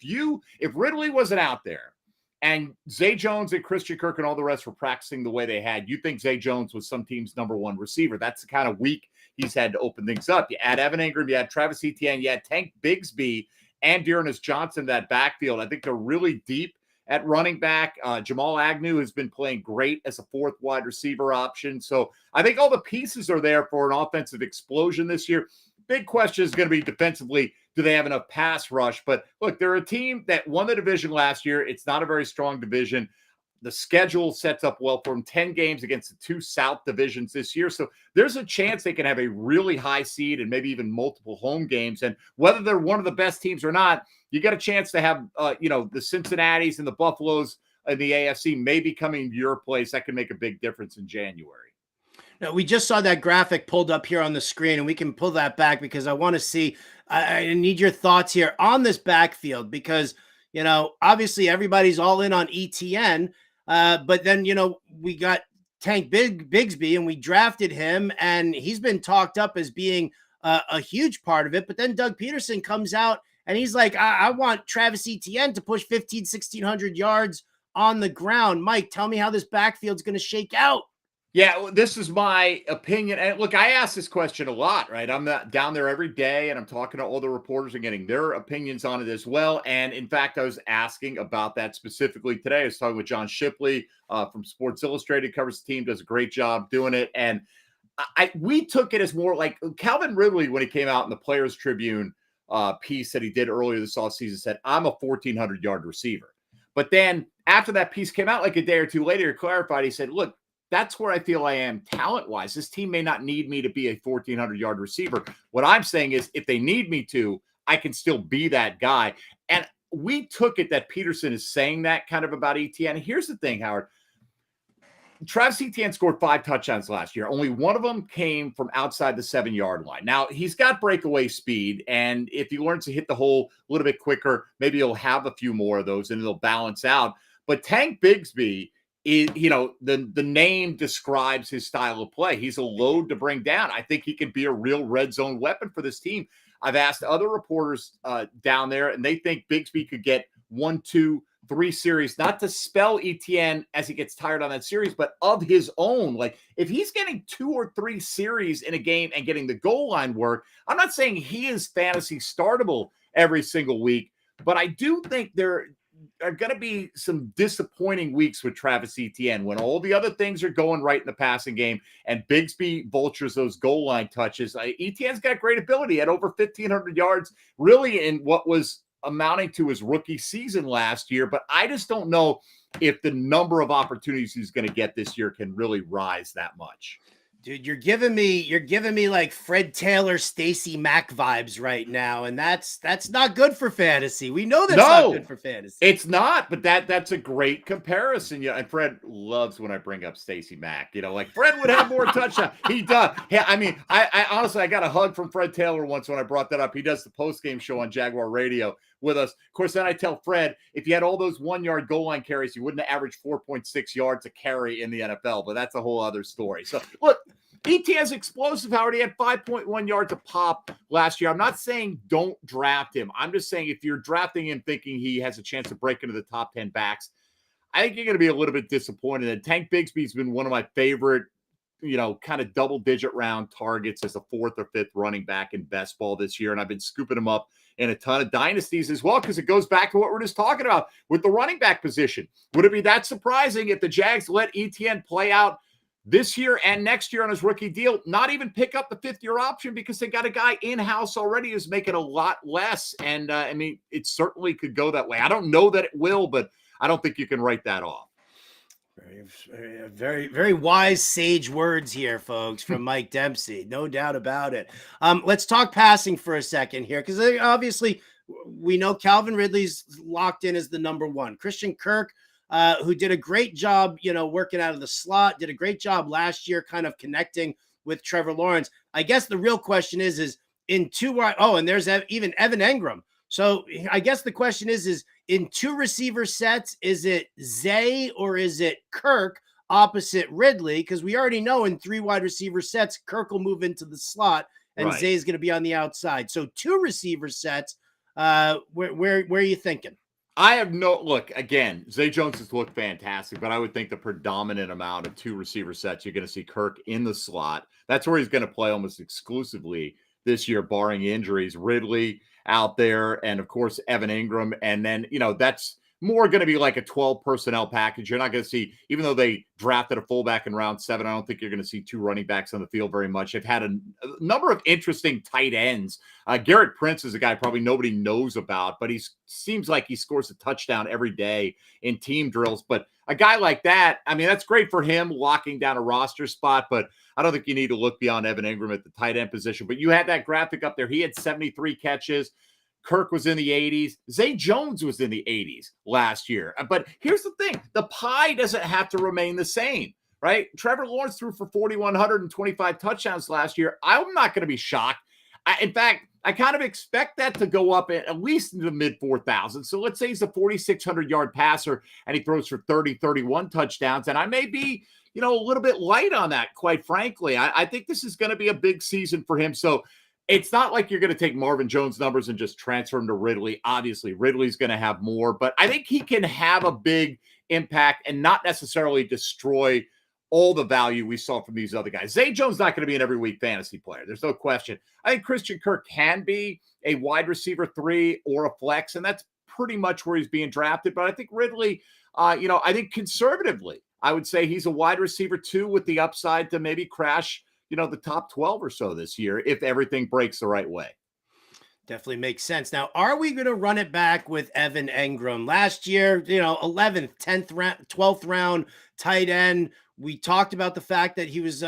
S3: Ridley wasn't out there and Zay Jones and Christian Kirk and all the rest were practicing the way they had, you think Zay Jones was some team's number one receiver. That's the kind of week he's had to open things up. You add Evan Engram, you add Travis Etienne, you add Tank Bigsby and Dearness Johnson, that backfield. I think they're really deep at running back. Jamal Agnew has been playing great as a fourth wide receiver option. So I think all the pieces are there for an offensive explosion this year. Big question is going to be defensively, do they have enough pass rush? But look, they're a team that won the division last year. It's not a very strong division. The schedule sets up well for them, 10 games against the 2 South divisions this year. So there's a chance they can have a really high seed and maybe even multiple home games. And whether they're one of the best teams or not, you got a chance to have, the Cincinnatis and the Buffaloes in the AFC maybe coming to your place. That can make a big difference in January.
S2: Now, we just saw that graphic pulled up here on the screen, and we can pull that back because I want to see, I need your thoughts here on this backfield because, obviously everybody's all in on ETN. But then, we got Tank Bigsby and we drafted him and he's been talked up as being a huge part of it. But then Doug Peterson comes out and he's like, I want Travis Etienne to push 1,600 yards on the ground. Mike, tell me how this backfield's going to shake out.
S3: Yeah, this is my opinion. And look, I ask this question a lot, right? I'm not down there every day and I'm talking to all the reporters and getting their opinions on it as well. And in fact, I was asking about that specifically today. I was talking with John Shipley from Sports Illustrated, covers the team, does a great job doing it. And we took it as more like Calvin Ridley, when he came out in the Players Tribune piece that he did earlier this offseason, said, I'm a 1,400-yard receiver. But then after that piece came out like a day or two later, he clarified, he said, look, that's where I feel I am talent-wise. This team may not need me to be a 1,400-yard receiver. What I'm saying is if they need me to, I can still be that guy. And we took it that Peterson is saying that kind of about Etienne. Here's the thing, Howard. Travis Etienne scored 5 touchdowns last year. Only one of them came from outside the 7-yard line. Now, he's got breakaway speed, and if he learns to hit the hole a little bit quicker, maybe he'll have a few more of those and it'll balance out. But Tank Bigsby, the name describes his style of play. He's a load to bring down. I think he can be a real red zone weapon for this team. I've asked other reporters down there, and they think Bigsby could get 1, 2, 3 series, not to spell Etienne as he gets tired on that series, but of his own. Like if he's getting 2 or 3 series in a game and getting the goal line work, I'm not saying he is fantasy startable every single week, but I do think there are going to be some disappointing weeks with Travis Etienne when all the other things are going right in the passing game and Bigsby vultures those goal line touches. Etienne's got great ability at over 1,500 yards, really in what was amounting to his rookie season last year. But I just don't know if the number of opportunities he's going to get this year can really rise that much.
S2: Dude, you're giving me like Fred Taylor, Stacey Mack vibes right now, and that's not good for fantasy. We know that's not good for fantasy.
S3: It's not, but that's a great comparison. Yeah, and Fred loves when I bring up Stacey Mack. Like Fred would have more touchdowns. He does. Yeah, I mean, I honestly I got a hug from Fred Taylor once when I brought that up. He does the post-game show on Jaguar Radio with us. Of course, then I tell Fred, if you had all those 1-yard goal line carries, you wouldn't have averaged 4.6 yards a carry in the NFL. But that's a whole other story. So look, Etienne's explosive, Howard. He had 5.1 yards a pop last year. I'm not saying don't draft him. I'm just saying if you're drafting him thinking he has a chance to break into the top 10 backs, I think you're going to be a little bit disappointed. And Tank Bigsby's been one of my favorite, kind of double-digit round targets as a 4th or 5th running back in best ball this year. And I've been scooping him up in a ton of dynasties as well, because it goes back to what we're just talking about with the running back position. Would it be that surprising if the Jags let Etienne play out this year and next year on his rookie deal, not even pick up the 5th-year option because they got a guy in-house already who's making a lot less? And, it certainly could go that way. I don't know that it will, but I don't think you can write that off.
S2: Very, very, very wise, sage words here, folks, from Mike Dempsey. No doubt about it. Let's talk passing for a second here, because obviously we know Calvin Ridley's locked in as the number 1. Christian Kirk, who did a great job, working out of the slot, did a great job last year kind of connecting with Trevor Lawrence. I guess the real question is in 2 – and there's even Evan Engram. So I guess the question is in 2 receiver sets, is it Zay or is it Kirk opposite Ridley? Because we already know in 3 wide receiver sets, Kirk will move into the slot and
S3: right.
S2: Zay is going to be on the outside. So 2 receiver sets, where are you thinking?
S3: I have no look again. Zay Jones has looked fantastic, but I would think the predominant amount of 2 receiver sets you're going to see Kirk in the slot. That's where he's going to play almost exclusively this year, barring injuries. Ridley out there, and of course Evan Engram, and then that's more going to be like a 12 personnel package. You're not going to see, even though they drafted a fullback in round 7, I don't think you're going to see 2 running backs on the field very much. They've had a number of interesting tight ends. Garrett Prince is a guy probably nobody knows about, but he seems like he scores a touchdown every day in team drills. But a guy like that, I mean, that's great for him locking down a roster spot, but I don't think you need to look beyond Evan Engram at the tight end position. But you had that graphic up there. He had 73 catches. Kirk was in the 80s. Zay Jones was in the 80s last year. But here's the thing. The pie doesn't have to remain the same, right? Trevor Lawrence threw for 4,125 touchdowns last year. I'm not going to be shocked. In fact, I kind of expect that to go up at least into the mid 4,000. So let's say he's a 4,600-yard passer and he throws for 30, 31 touchdowns. And I may be, a little bit light on that, quite frankly. I think this is going to be a big season for him. So it's not like you're going to take Marvin Jones' numbers and just transfer them to Ridley. Obviously, Ridley's going to have more, but I think he can have a big impact and not necessarily destroy all the value we saw from these other guys. Zay Jones not going to be an every week fantasy player. There's no question. I think Christian Kirk can be a wide receiver 3 or a flex, and that's pretty much where he's being drafted. But I think Ridley, I think conservatively, I would say he's a wide receiver 2 with the upside to maybe crash the top 12 or so this year if everything breaks the right way.
S2: Definitely makes sense. Now, are we going to run it back with Evan Engram? Last year, 11th, 10th round, 12th round tight end. We talked about the fact that he was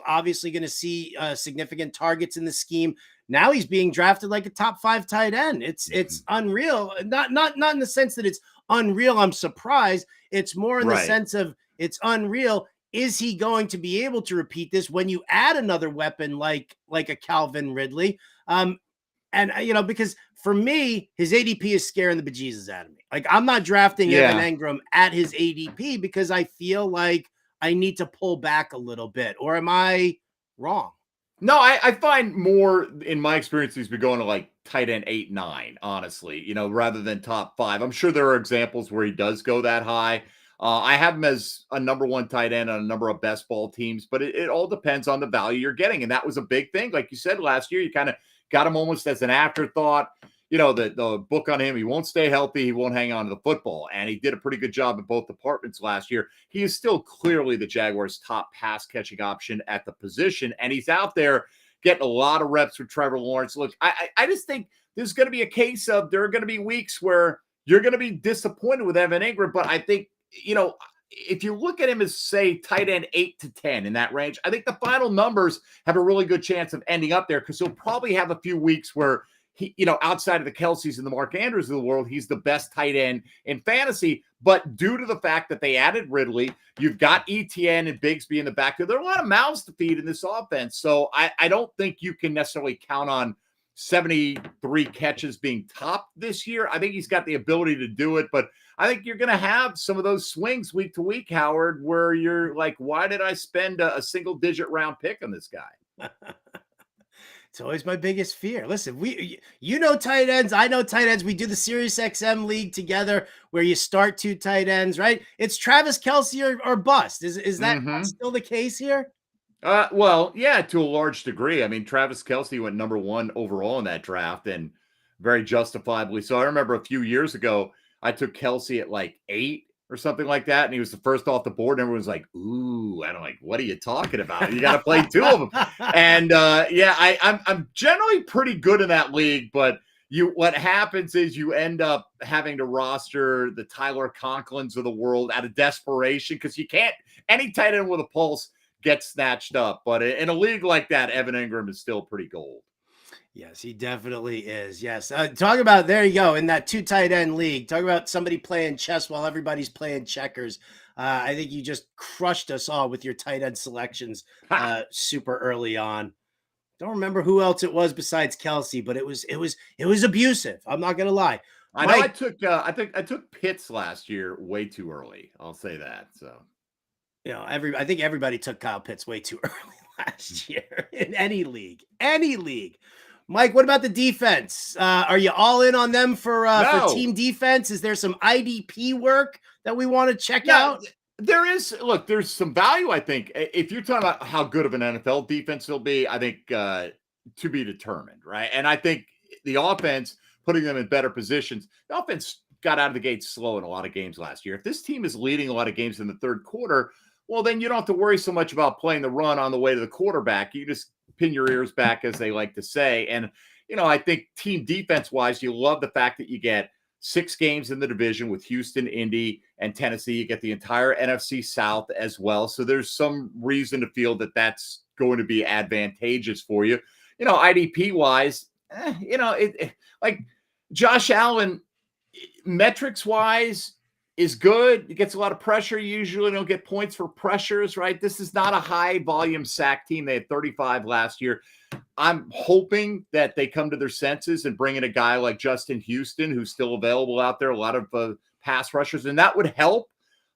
S2: obviously going to see significant targets in the scheme. Now he's being drafted like a top 5 tight end. It's unreal. Not in the sense that it's unreal. I'm surprised. It's more in the sense of it's unreal. Is he going to be able to repeat this when you add another weapon like a Calvin Ridley? Because for me, his ADP is scaring the bejesus out of me. Like, I'm not drafting Evan Engram at his ADP because I feel like I need to pull back a little bit. Or am I wrong?
S3: No, I find more in my experience he's been going to like tight end 8, 9, honestly, rather than top 5. I'm sure there are examples where he does go that high. I have him as a number 1 tight end on a number of best ball teams, but it all depends on the value you're getting. And that was a big thing. Like you said, last year, you kind of got him almost as an afterthought. The book on him, he won't stay healthy. He won't hang on to the football. And he did a pretty good job in both departments last year. He is still clearly the Jaguars' top pass catching option at the position. And he's out there getting a lot of reps with Trevor Lawrence. Look, I just think there's going to be a case of there are going to be weeks where you're going to be disappointed with Evan Engram. But I think, if you look at him as, say, tight end 8 to 10 in that range, I think the final numbers have a really good chance of ending up there because he'll probably have a few weeks where he, outside of the Kelce's and the Mark Andrews of the world, he's the best tight end in fantasy. But due to the fact that they added Ridley, you've got ETN and Bigsby in the backfield. There are a lot of mouths to feed in this offense. So I don't think you can necessarily count on 73 catches being topped this year. I think he's got the ability to do it, but I think you're going to have some of those swings week to week, Howard, where you're like, why did I spend a single digit round pick on this guy?
S2: It's always my biggest fear. Listen, tight ends. I know tight ends. We do the SiriusXM league together where you start 2 tight ends, right? It's Travis Kelce or bust. Is that still the case here?
S3: Well, yeah, to a large degree. I mean, Travis Kelce went number 1 overall in that draft and very justifiably. So I remember a few years ago, I took Kelce at like 8 or something like that. And he was the first off the board. And everyone's like, ooh, and I'm like, what are you talking about? You got to play 2 of them. And I'm generally pretty good in that league, but what happens is you end up having to roster the Tyler Conklins of the world out of desperation because you can't, any tight end with a pulse get snatched up. But in a league like that, Evan Engram is still pretty gold.
S2: Yes, he definitely is. Yes. Talk about, there you go, in that 2 tight end league. Talk about somebody playing chess while everybody's playing checkers. I think you just crushed us all with your tight end selections super early on. Don't remember who else it was besides Kelce, but it was abusive. I'm not going to lie.
S3: I know I took Pitts last year way too early. I'll say that. So,
S2: I think everybody took Kyle Pitts way too early last year in any league. Mike, what about the defense? Are you all in on them for
S3: No.
S2: team defense? Is there some IDP work that we want to check
S3: Yeah,
S2: out?
S3: there's some value, I think. If you're talking about how good of an NFL defense they'll be, I think to be determined, right? And I think the offense, putting them in better positions, the offense got out of the gate slow in a lot of games last year. If this team is leading a lot of games in the third quarter, well, then you don't have to worry so much about playing the run on the way to the quarterback. You just pin your ears back, as they like to say. And, I think team defense-wise, you love the fact that you get 6 games in the division with Houston, Indy, and Tennessee. You get the entire NFC South as well. So there's some reason to feel that that's going to be advantageous for you. IDP-wise, like Josh Allen, metrics-wise, is good. He gets a lot of pressure. Usually don't get points for pressures, right? This is not a high-volume sack team. They had 35 last year. I'm hoping that they come to their senses and bring in a guy like Justin Houston, who's still available out there, a lot of pass rushers, and that would help.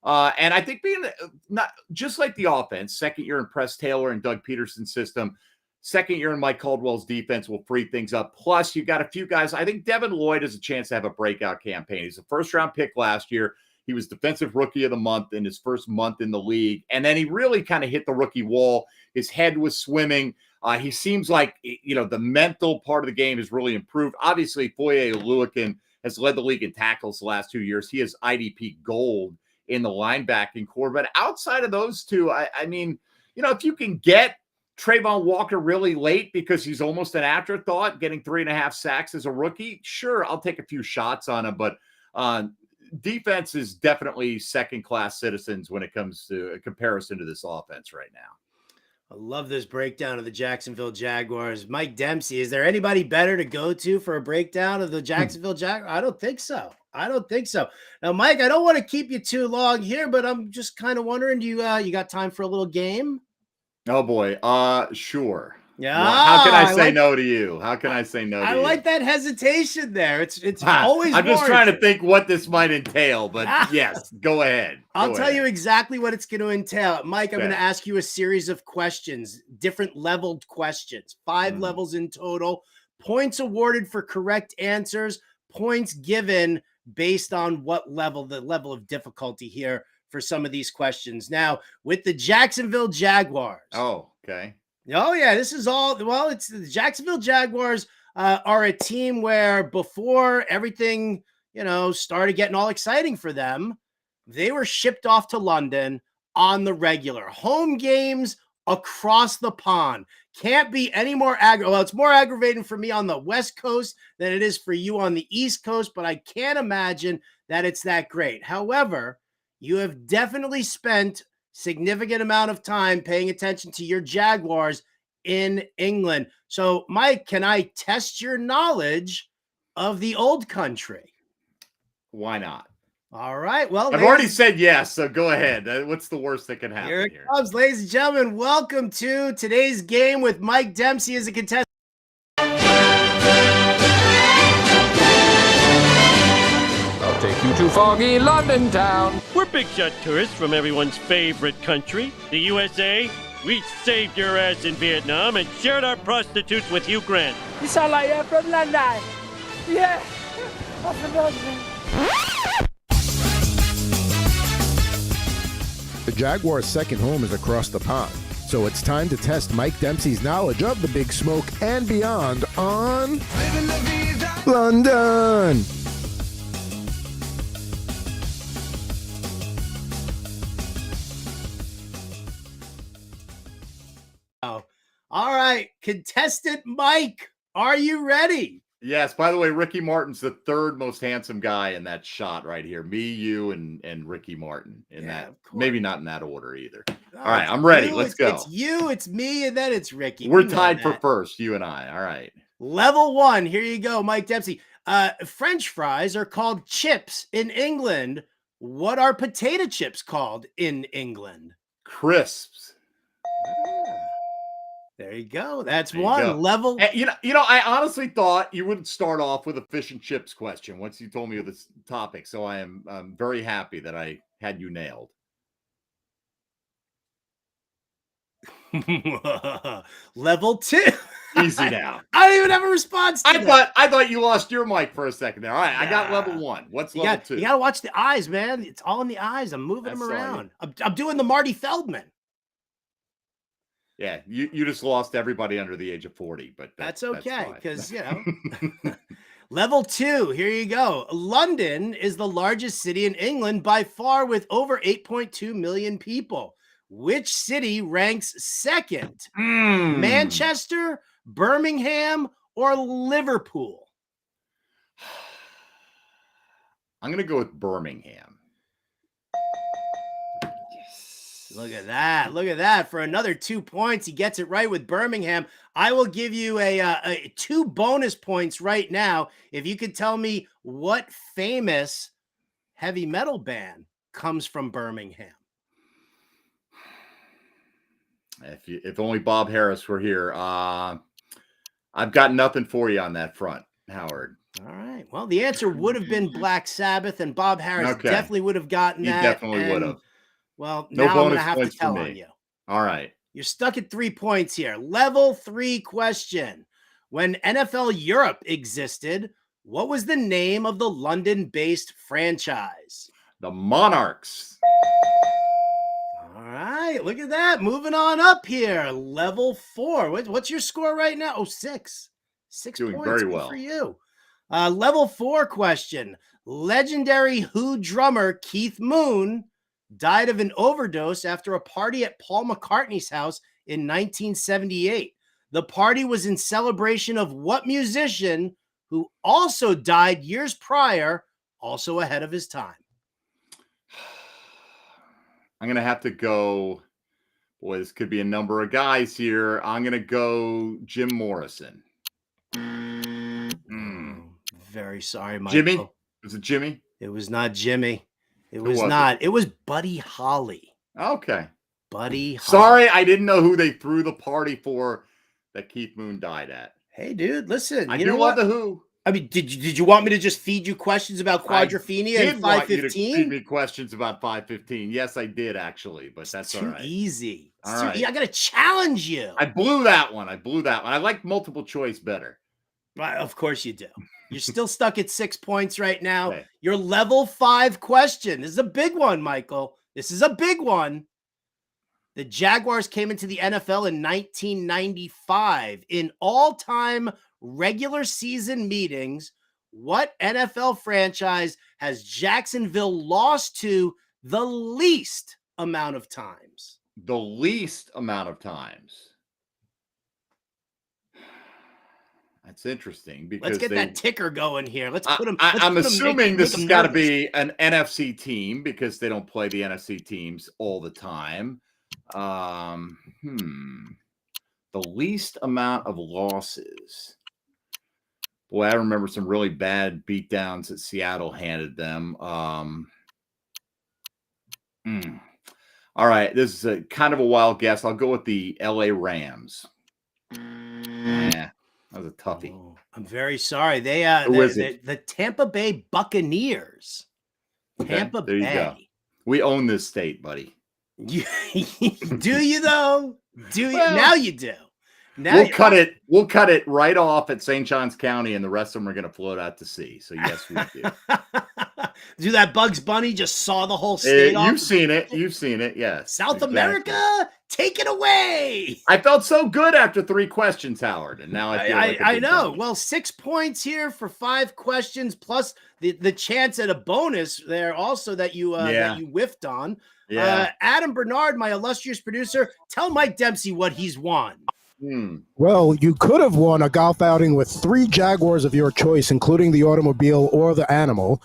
S3: And I think being not just like the offense, second year in Press Taylor and Doug Peterson's system, second year in Mike Caldwell's defense will free things up. Plus, you've got a few guys. I think Devin Lloyd has a chance to have a breakout campaign. He's a first-round pick last year. He was Defensive Rookie of the Month in his first month in the league. And then he really kind of hit the rookie wall. His head was swimming. He seems like, the mental part of the game has really improved. Obviously, Foye Oluokun has led the league in tackles the last 2 years. He has IDP gold in the linebacking core. But outside of those two, I mean, if you can get Trayvon Walker really late because he's almost an afterthought, getting 3.5 sacks as a rookie, sure, I'll take a few shots on him. But defense is definitely second-class citizens when it comes to a comparison to this offense right now.
S2: I love this breakdown of the Jacksonville Jaguars. Mike Dempsey, is there anybody better to go to for a breakdown of the Jacksonville Jaguars? I don't think so. Now, Mike, I don't want to keep you too long here, but I'm just kind of wondering, do you got time for a little game?
S3: Oh boy. Sure.
S2: Yeah.
S3: Well, how can I say no to you? How can I say no to you?
S2: I like that hesitation there. It's always
S3: I'm just
S2: warranted.
S3: trying to think what this might entail, but yes, go ahead.
S2: I'll tell you exactly what it's going to entail. Mike, I'm going to ask you a series of questions, different leveled questions, 5 levels in total, points awarded for correct answers, points given based on what level, the level of difficulty here for some of these questions. Now, with the Jacksonville Jaguars.
S3: Oh, okay.
S2: Oh, yeah, this is all, well, it's the Jacksonville Jaguars are a team where before everything, started getting all exciting for them, they were shipped off to London on the regular. Home games across the pond. Can't be any more well, it's more aggravating for me on the West Coast than it is for you on the East Coast, but I can't imagine that it's that great. However, you have definitely spent significant amount of time paying attention to your Jaguars in England. So, Mike, can I test your knowledge of the old country?
S3: Why not?
S2: All right. Well,
S3: I've already said yes, so go ahead. What's the worst that can happen
S2: here? It comes, ladies and gentlemen. Welcome to today's game with Mike Dempsey as a contestant.
S4: Take you to foggy London town.
S5: We're big shot tourists from everyone's favorite country, the USA. We saved your ass in Vietnam and shared our prostitutes with Hugh Grant.
S6: You sound like you're from London. Yeah, I'm from London.
S1: The Jaguars' second home is across the pond, so it's time to test Mike Dempsey's knowledge of the Big Smoke and beyond on Livin La Vida London.
S2: All right, contestant Mike, are you ready?
S3: Yes. By the way, Ricky Martin's the third most handsome guy in that shot right here. Me, you, and Ricky Martin in that. Maybe not in that order either. All right, I'm ready. Let's go.
S2: It's you, it's me, and then it's Ricky.
S3: We're tied for first, you and I. All right.
S2: Level 1. Here you go, Mike Dempsey. French fries are called chips in England. What are potato chips called in England?
S3: Crisps.
S2: There you go. That's one level.
S3: And, I honestly thought you wouldn't start off with a fish and chips question once you told me of this topic. So I am very happy that I had you nailed.
S2: Level 2.
S3: Easy now.
S2: I don't even have a response to that.
S3: I thought you lost your mic for a second there. All right, I got level 1. What's level 2?
S2: You got to watch the eyes, man. It's all in the eyes. I'm moving them around. I'm doing the Marty Feldman.
S3: Yeah, you just lost everybody under the age of 40, but
S2: that's okay because, Level 2, here you go. London is the largest city in England by far with over 8.2 million people. Which city ranks second? Manchester, Birmingham, or Liverpool?
S3: I'm going to go with Birmingham.
S2: Look at that. Look at that. For another 2 points, he gets it right with Birmingham. I will give you a 2 bonus points right now if you could tell me what famous heavy metal band comes from Birmingham.
S3: If only Bob Harris were here. I've got nothing for you on that front, Howard.
S2: All right. Well, the answer would have been Black Sabbath, and Bob Harris definitely would have gotten that.
S3: He definitely would have.
S2: Well,
S3: no
S2: now I'm going to have to tell
S3: me.
S2: on you.
S3: All right.
S2: You're stuck at 3 points here. Level 3 question. When NFL Europe existed, what was the name of the London-based franchise?
S3: The Monarchs.
S2: All right. Look at that. Moving on up here. Level 4. What's your score right now? Oh, 6. 6
S3: Doing
S2: points.
S3: very
S2: Good
S3: well
S2: for you. Level 4 question. Legendary Who drummer Keith Moon died of an overdose after a party at Paul McCartney's house in 1978. The party was in celebration of what musician who also died years prior, also ahead of his time?
S3: I'm going to have to go. Boy, this could be a number of guys here. I'm going to go Jim Morrison.
S2: Very sorry, Michael.
S3: Jimmy? Was it Jimmy?
S2: It was not Jimmy. It was not. It was Buddy Holly.
S3: Okay.
S2: Buddy Holly.
S3: Sorry, I didn't know who they threw the party for that Keith Moon died at.
S2: Hey, dude, listen.
S3: I do love the Who.
S2: I mean, did you want me to just feed you questions about Quadrophenia and 515?
S3: I did want you to feed me questions about 515. Yes, I did actually, but that's all right.
S2: Too easy.
S3: All right.
S2: I got to challenge you.
S3: I blew that one. I like multiple choice better.
S2: Of course you do. You're still stuck at 6 points right now.
S3: Okay.
S2: Your level 5 question. This is a big one, Michael. This is a big one. The Jaguars came into the NFL in 1995. In all-time regular season meetings, what NFL franchise has Jacksonville lost to the least amount of times?
S3: The least amount of times. That's interesting because
S2: let's get that ticker going here. Let's put them.
S3: I'm assuming this has got to be an NFC team because they don't play the NFC teams all the time. The least amount of losses. Boy, I remember some really bad beatdowns that Seattle handed them. All right, this is a kind of a wild guess. I'll go with the LA Rams. Yeah. That was a toughie.
S2: Oh, I'm very sorry. The Tampa Bay Buccaneers.
S3: Okay,
S2: Tampa
S3: there you
S2: Bay.
S3: go. We own this state, buddy.
S2: Do you though?
S3: Well,
S2: now you do. Now
S3: we'll cut it right off at St. Johns County, and the rest of them are going to float out to sea. So yes, we do.
S2: Do that Bugs Bunny just saw the whole state off?
S3: You've seen it. You've seen it. Yes.
S2: South America, take it away.
S3: I felt so good after 3 questions, Howard, and now I feel like
S2: I know. Well, 6 points here for 5 questions, plus the chance at a bonus there also that you whiffed on.
S3: Yeah.
S2: Adam Bernard, my illustrious producer, tell Mike Dempsey what he's won.
S1: Well, you could have won a golf outing with 3 Jaguars of your choice, including the automobile or the animal.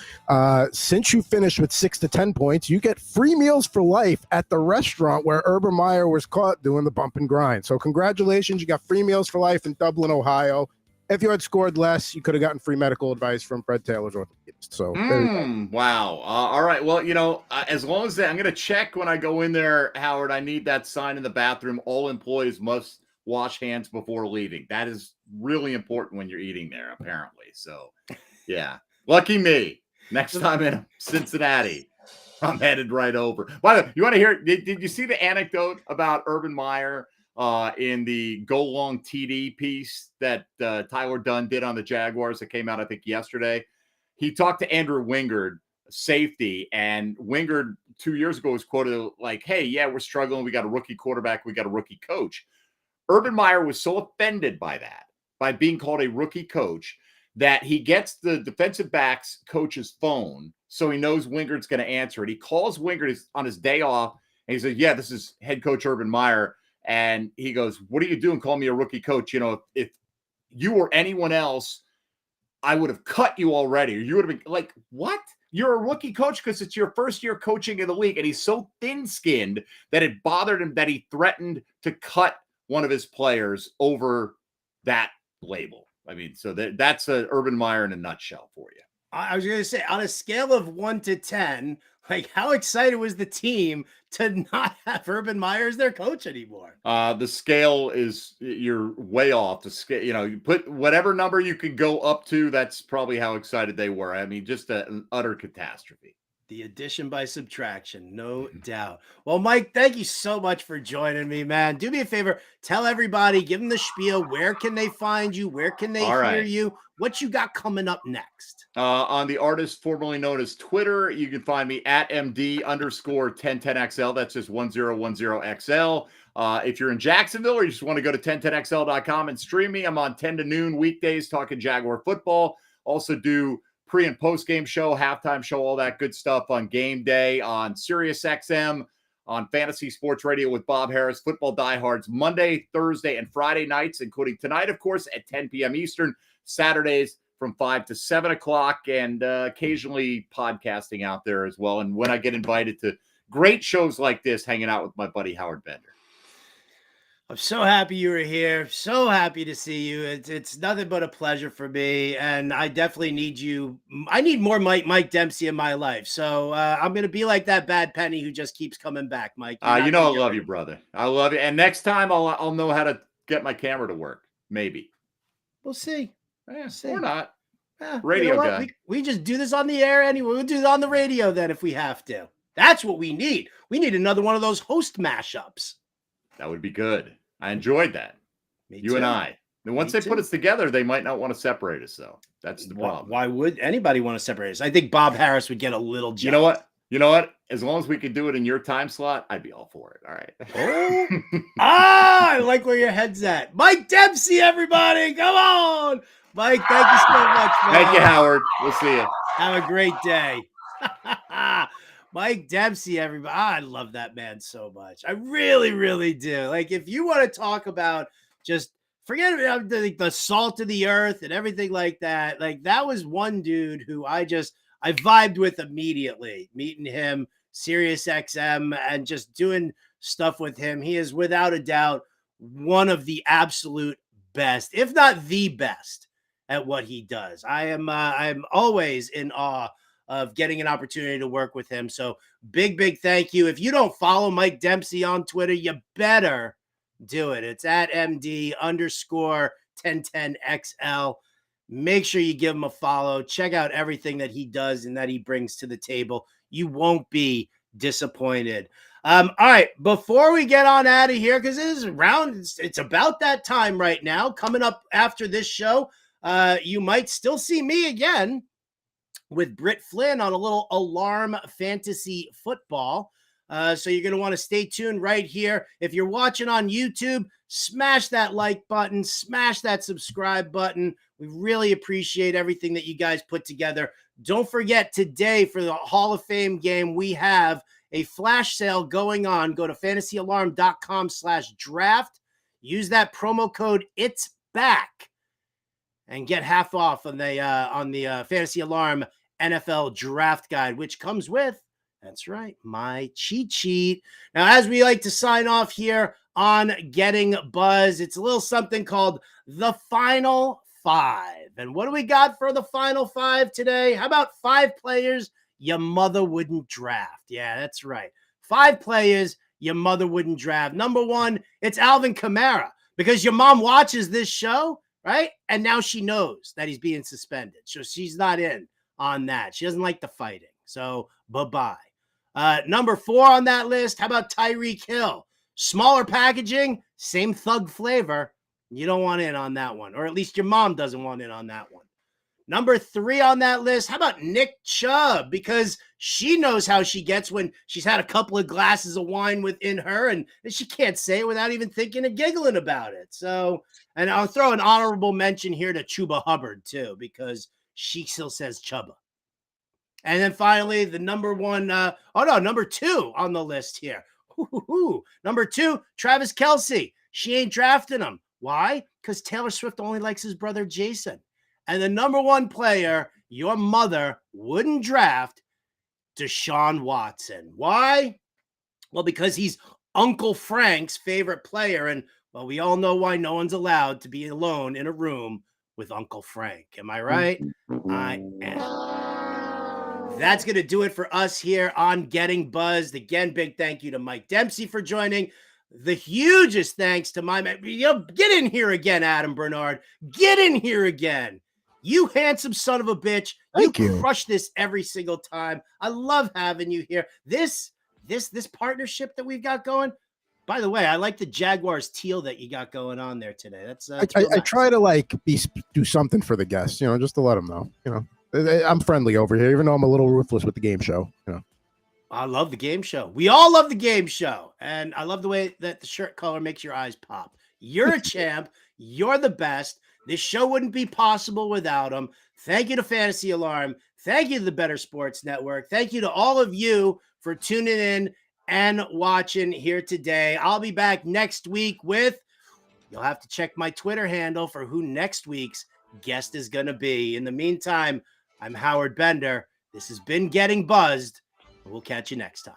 S1: Since you finished with 6 to 10 points, you get free meals for life at the restaurant where Urban Meyer was caught doing the bump and grind. So congratulations, you got free meals for life in Dublin, Ohio. If you had scored less, you could have gotten free medical advice from Fred Taylor's orthopedist. So there you go.
S3: Wow. All right. Well, as long as I'm going to check when I go in there, Howard, I need that sign in the bathroom. All employees must wash hands before leaving. That is really important when you're eating there, apparently. So, yeah. Lucky me. Next time in Cincinnati, I'm headed right over. By the way, you want to hear, did you see the anecdote about Urban Meyer in the Go Long TD piece that Tyler Dunn did on the Jaguars that came out, I think, yesterday. He talked to Andrew Wingard, safety, and Wingard 2 years ago was quoted like, hey, yeah, we're struggling. We got a rookie quarterback. We got a rookie coach. Urban Meyer was so offended by that, by being called a rookie coach, that he gets the defensive backs coach's phone so he knows Wingard's going to answer it. He calls Wingard on his day off, and he says, yeah, this is head coach Urban Meyer. And he goes, what are you doing? Call me a rookie coach. You know, if you or anyone else, I would have cut you already. Or you would have been like, what? You're a rookie coach because it's your first year coaching in the league. And he's so thin-skinned that it bothered him that he threatened to cut one of his players over that label. I mean, so that's a Urban Meyer in a nutshell for you.
S2: I was going to say, on a scale of 1 to 10, like, how excited was the team to not have Urban Meyer as their coach anymore?
S3: The scale is, you're way off the scale. You know, you put whatever number you can go up to, that's probably how excited they were. I mean, just an utter catastrophe.
S2: The addition by subtraction, no doubt. Well, Mike, thank you so much for joining me, man. Do me a favor. Tell everybody, give them the spiel. Where can they find you? Where can they hear you? What you got coming up next?
S3: On the artist formerly known as Twitter, you can find me at MD_1010XL. That's just 1010XL. If you're in Jacksonville or you just want to go to 1010XL.com and stream me, I'm on 10 to noon weekdays talking Jaguar football. Also do pre and post game show, halftime show, all that good stuff on game day on SiriusXM, on Fantasy Sports Radio with Bob Harris, Football Diehards, Monday, Thursday, and Friday nights, including tonight, of course, at 10 p.m. Eastern, Saturdays from 5 to 7 o'clock, and occasionally podcasting out there as well. And when I get invited to great shows like this, hanging out with my buddy Howard Bender.
S2: I'm so happy you were here. So happy to see you. It's nothing but a pleasure for me. And I definitely need you. I need more Mike Dempsey in my life. So I'm going to be like that bad penny who just keeps coming back, Mike.
S3: You know I love you, brother. I love you. And next time I'll know how to get my camera to work. Maybe.
S2: We'll see.
S3: Or not.
S2: Radio
S3: you know guy.
S2: We just do this on the air anyway. We'll do it on the radio then if we have to. That's what we need. We need another one of those host mashups.
S3: That would be good. I enjoyed that.
S2: Me too.
S3: And I. And once they put us together, they might not want to separate us, though. That's the problem.
S2: Why would anybody want to separate us? I think Bob Harris would get a little jealous.
S3: You know what? As long as we could do it in your time slot, I'd be all for it. All right.
S2: Oh, I like where your head's at. Mike Dempsey, everybody. Come on. Mike, thank you so much, man.
S3: Thank you, Howard. We'll see you.
S2: Have a great day. Mike Dempsey, everybody. I love that man so much. I really, really do. Like, if you want to talk about just forget about the salt of the earth and everything like that, like, that was one dude who I vibed with immediately. Meeting him, SiriusXM, and just doing stuff with him. He is without a doubt one of the absolute best, if not the best, at what he does. I'm always in awe of getting an opportunity to work with him. So big thank you. If you don't follow Mike Dempsey on Twitter, you better do it. It's at MD_1010XL. Make sure you give him a follow. Check out everything that he does and that he brings to the table. You won't be disappointed. All right, before we get on out of here, because it's about that time right now. Coming up after this show, you might still see me again with Britt Flynn on a little Alarm Fantasy Football. So you're going to want to stay tuned right here. If you're watching on YouTube, smash that like button, smash that subscribe button. We really appreciate everything that you guys put together. Don't forget, today for the Hall of Fame game, we have a flash sale going on. Go to fantasyalarm.com/draft. Use that promo code It's Back and get half off on the Fantasy Alarm NFL Draft Guide, which comes with, that's right, my cheat sheet. Now, as we like to sign off here on Getting Buzz, it's a little something called the Final Five. And what do we got for the Final Five today? How about 5 players your mother wouldn't draft? Yeah, that's right. 5 players your mother wouldn't draft. Number 1, it's Alvin Kamara, because your mom watches this show, right? And now she knows that he's being suspended. So she's not in on that. She doesn't like the fighting. So bye-bye. Number 4 on that list, how about Tyreek Hill? Smaller packaging, same thug flavor. You don't want in on that one, or at least your mom doesn't want in on that one. Number 3 on that list, how about Nick Chubb? Because she knows how she gets when she's had a couple of glasses of wine within her, and she can't say it without even thinking and giggling about it. So, and I'll throw an honorable mention here to Chuba Hubbard, too, because she still says Chubba. And then finally, the number 2 on the list here. Number 2, Travis Kelce. She ain't drafting him. Why? Because Taylor Swift only likes his brother Jason. And the number 1 player your mother wouldn't draft, Deshaun Watson. Why? Well, because he's Uncle Frank's favorite player. And, well, we all know why no one's allowed to be alone in a room with Uncle Frank. Am I right? I am. That's going to do it for us here on Getting Buzzed. Again, big thank you to Mike Dempsey for joining. The hugest thanks to my man. Get in here again, Adam Bernard. Get in here again. You handsome son of a bitch.
S1: Thank you.
S2: Crush this every single time. I love having you here. This partnership that we've got going. By the way, I like the Jaguars teal that you got going on there today. That's
S1: I try to do something for the guests, just to let them know. I'm friendly over here, even though I'm a little ruthless with the game show.
S2: I love the game show. We all love the game show. And I love the way that the shirt color makes your eyes pop. You're a champ. You're the best. This show wouldn't be possible without him. Thank you to Fantasy Alarm. Thank you to the Better Sports Network. Thank you to all of you for tuning in and watching here today. I'll be back next week with, you'll have to check my Twitter handle for who next week's guest is going to be. In the meantime, I'm Howard Bender. This has been Getting Buzzed. We'll catch you next time.